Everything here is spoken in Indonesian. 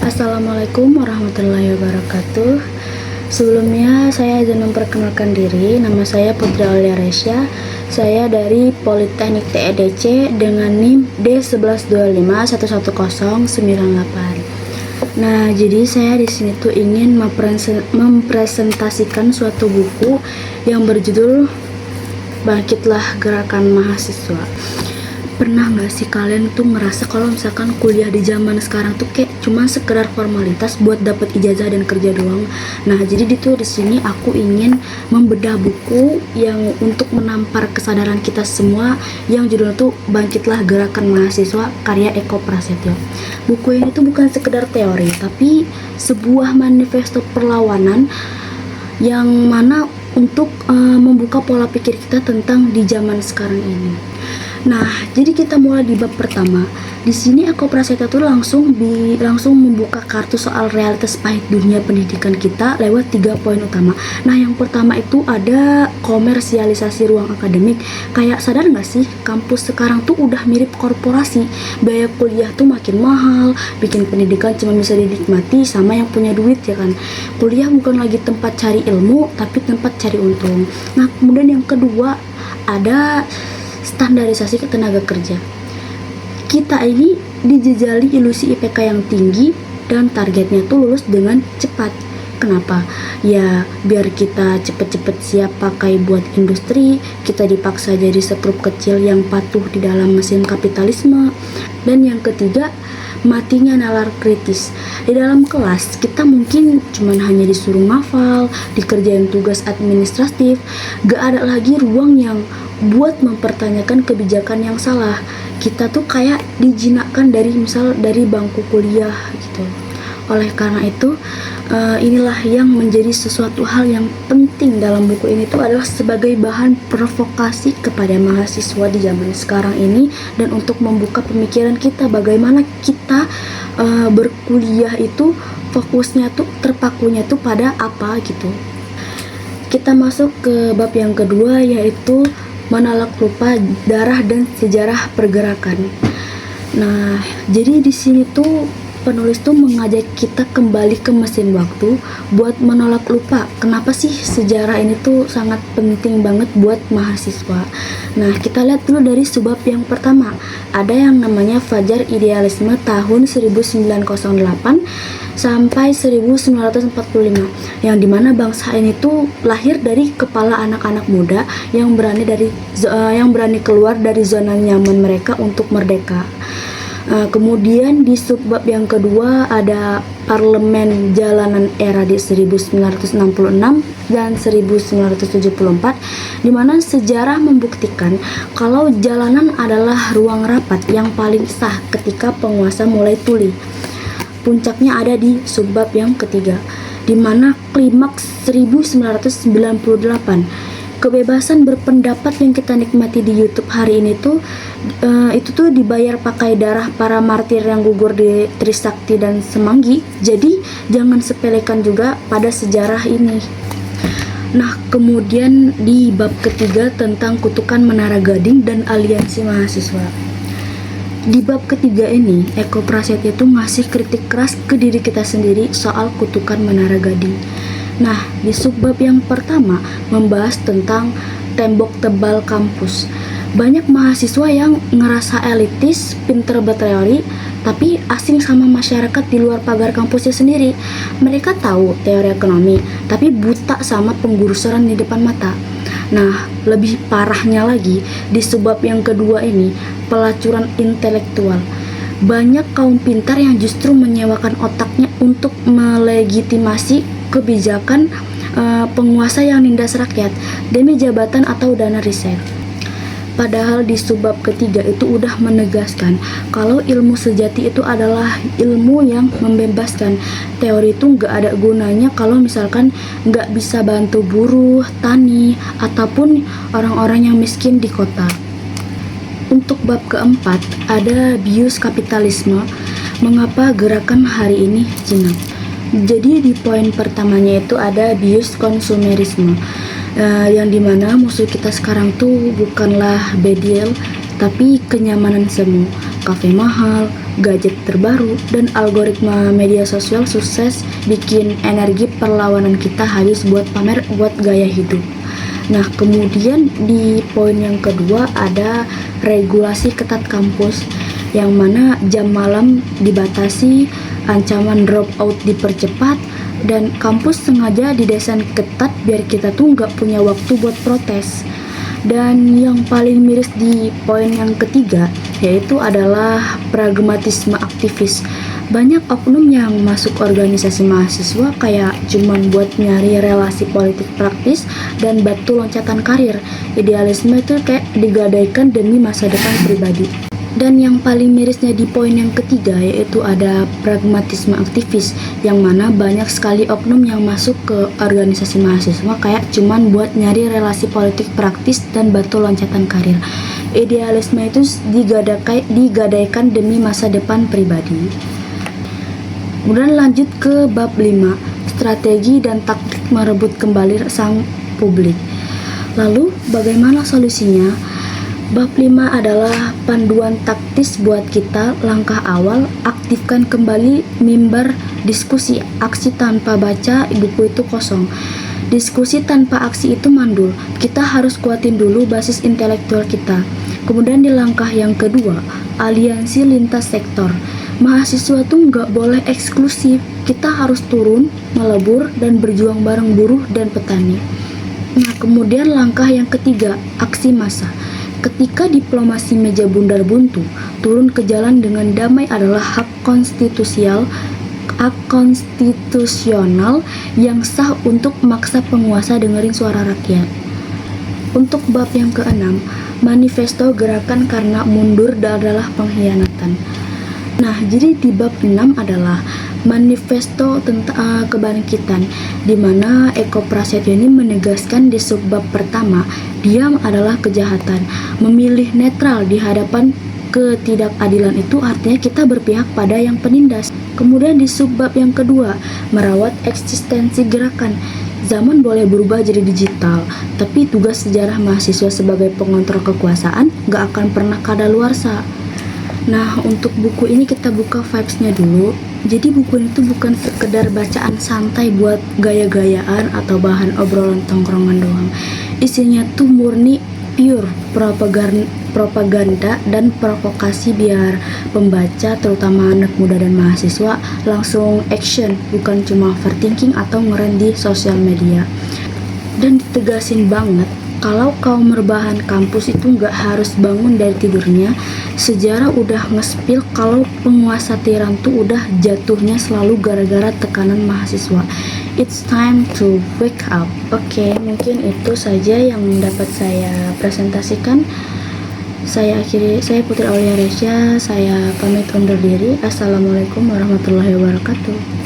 Assalamualaikum warahmatullahi wabarakatuh. Sebelumnya saya izin memperkenalkan diri. Nama saya Putri Aulia Resya. Saya dari Politeknik TEDC dengan NIM D1125111098. Nah, jadi saya di sini tuh ingin mempresentasikan suatu buku yang berjudul Bangkitlah Gerakan Mahasiswa. Pernah nggak sih kalian tuh ngerasa kalau misalkan kuliah di zaman sekarang tuh kayak cuma sekedar formalitas buat dapat ijazah dan kerja doang? Nah, jadi di sini aku ingin membedah buku yang untuk menampar kesadaran kita semua yang judulnya tuh Bangkitlah Gerakan Mahasiswa karya Eko Prasetyo. Buku ini tuh bukan sekedar teori, tapi sebuah manifesto perlawanan yang mana untuk membuka pola pikir kita tentang di zaman sekarang ini. Nah, jadi kita mulai di bab pertama. Di sini Eko Prasetyo tuh langsung membuka kartu soal realitas pahit dunia pendidikan kita lewat 3 poin utama. Nah, yang pertama itu ada komersialisasi ruang akademik. Kayak sadar nggak sih, kampus sekarang tuh udah mirip korporasi. Biaya kuliah tuh makin mahal, bikin pendidikan cuma bisa dinikmati sama yang punya duit, ya kan. Kuliah bukan lagi tempat cari ilmu, tapi tempat cari untung. Nah, kemudian yang kedua ada standarisasi tenaga kerja. Kita ini dijejali ilusi IPK yang tinggi dan targetnya tuh lulus dengan cepat. Kenapa? Ya biar kita cepet-cepet siap pakai buat industri, kita dipaksa jadi sekrup kecil yang patuh di dalam mesin kapitalisme. Dan yang ketiga, matinya nalar kritis. Di dalam kelas kita mungkin cuman hanya disuruh ngafal, dikerjain tugas administratif, gak ada lagi ruang yang buat mempertanyakan kebijakan yang salah. Kita tuh kayak dijinakkan dari bangku kuliah gitu. Oleh karena itu inilah yang menjadi sesuatu hal yang penting dalam buku ini tuh adalah sebagai bahan provokasi kepada mahasiswa di zaman sekarang ini, dan untuk membuka pemikiran kita bagaimana kita berkuliah itu fokusnya tuh terpakunya tuh pada apa gitu. Kita masuk ke bab yang kedua, yaitu menolak lupa darah dan sejarah pergerakan. Nah, jadi di sini tuh penulis tuh mengajak kita kembali ke mesin waktu buat menolak lupa. Kenapa sih sejarah ini tuh sangat penting banget buat mahasiswa? Nah, kita lihat dulu dari subbab yang pertama. Ada yang namanya Fajar Idealisme tahun 1908 sampai 1945, yang dimana bangsa ini tuh lahir dari kepala anak-anak muda yang berani keluar dari zona nyaman mereka untuk merdeka. Kemudian di subbab yang kedua ada Parlemen Jalanan Era di 1966 dan 1974, di mana sejarah membuktikan kalau jalanan adalah ruang rapat yang paling sah ketika penguasa mulai tuli. Puncaknya ada di subbab yang ketiga, di mana klimaks 1998. Kebebasan berpendapat yang kita nikmati di YouTube hari ini tuh itu tuh dibayar pakai darah para martir yang gugur di Trisakti dan Semanggi. Jadi jangan sepelekan juga pada sejarah ini. Nah, kemudian di bab ketiga tentang kutukan Menara Gading dan aliansi mahasiswa. Di bab ketiga ini, Eko Prasetyo itu ngasih kritik keras ke diri kita sendiri soal kutukan Menara Gading. Nah, di subbab yang pertama membahas tentang tembok tebal kampus. Banyak mahasiswa yang ngerasa elitis, pinter berteori, tapi asing sama masyarakat di luar pagar kampusnya sendiri. Mereka tahu teori ekonomi, tapi buta sama penggurusan di depan mata. Nah, lebih parahnya lagi, di subbab yang kedua ini, pelacuran intelektual. Banyak kaum pintar yang justru menyewakan otaknya untuk melegitimasi kebijakan penguasa yang nindas rakyat demi jabatan atau dana riset. Padahal di subbab ketiga itu udah menegaskan kalau ilmu sejati itu adalah ilmu yang membebaskan. Teori itu nggak ada gunanya kalau misalkan nggak bisa bantu buruh, tani, ataupun orang-orang yang miskin di kota. Untuk bab keempat ada bius kapitalisme, mengapa gerakan hari ini jinak. Jadi di poin pertamanya itu ada bius konsumerisme, yang dimana musuh kita sekarang tuh bukanlah bedil, tapi kenyamanan semu. Kafe mahal, gadget terbaru, dan algoritma media sosial sukses bikin energi perlawanan kita habis buat pamer, buat gaya hidup. Nah, kemudian di poin yang kedua ada regulasi ketat kampus, yang mana jam malam dibatasi, ancaman dropout dipercepat, dan kampus sengaja didesain ketat biar kita tuh nggak punya waktu buat protes. Dan yang paling miris di poin yang ketiga yaitu adalah pragmatisme aktivis. Banyak oknum yang masuk organisasi mahasiswa kayak cuman buat nyari relasi politik praktis dan batu loncatan karir. Idealisme itu kayak digadaikan demi masa depan pribadi. Dan yang paling mirisnya di poin yang ketiga yaitu ada pragmatisme aktivis, yang mana banyak sekali oknum yang masuk ke organisasi mahasiswa kayak cuman buat nyari relasi politik praktis dan batu loncatan karir. Idealisme itu digadaikan demi masa depan pribadi. Kemudian lanjut ke bab 5, strategi dan taktik merebut kembali sang publik. Lalu bagaimana solusinya? Bab 5 adalah panduan taktis buat kita. Langkah awal, aktifkan kembali mimbar diskusi. Aksi tanpa baca buku itu kosong. Diskusi tanpa aksi itu mandul. Kita harus kuatin dulu basis intelektual kita. Kemudian di langkah yang kedua, aliansi lintas sektor. Mahasiswa tuh nggak boleh eksklusif. Kita harus turun, melebur, dan berjuang bareng buruh dan petani. Nah, kemudian langkah yang ketiga, aksi massa. Ketika diplomasi meja bundar buntu, turun ke jalan dengan damai adalah hak konstitusional yang sah untuk memaksa penguasa dengerin suara rakyat. Untuk bab yang keenam, manifesto gerakan karena mundur adalah pengkhianatan. Nah, jadi di bab 6 adalah manifesto tentang kebangkitan, di mana Eko Prasetyo ini menegaskan di subbab pertama, diam adalah kejahatan. Memilih netral di hadapan ketidakadilan itu artinya kita berpihak pada yang penindas. Kemudian di subbab yang kedua, merawat eksistensi gerakan. Zaman boleh berubah jadi digital, tapi tugas sejarah mahasiswa sebagai pengontrol kekuasaan gak akan pernah kadaluarsa. Nah, untuk buku ini kita buka vibes-nya dulu. Jadi buku ini tuh bukan sekedar bacaan santai buat gaya-gayaan atau bahan obrolan tongkrongan doang. Isinya tuh murni pure propaganda dan provokasi biar pembaca, terutama anak muda dan mahasiswa, langsung action, bukan cuma overthinking atau ngeren di sosial media. Dan ditegasin banget kalau kaum rebahan kampus itu nggak harus bangun dari tidurnya. Sejarah udah nge-spill kalau penguasa tiran tuh udah jatuhnya selalu gara-gara tekanan mahasiswa. It's time to wake up. Oke, mungkin itu saja yang dapat saya presentasikan. Saya Putri Aulia Resya, saya pamit undur diri. Assalamualaikum warahmatullahi wabarakatuh.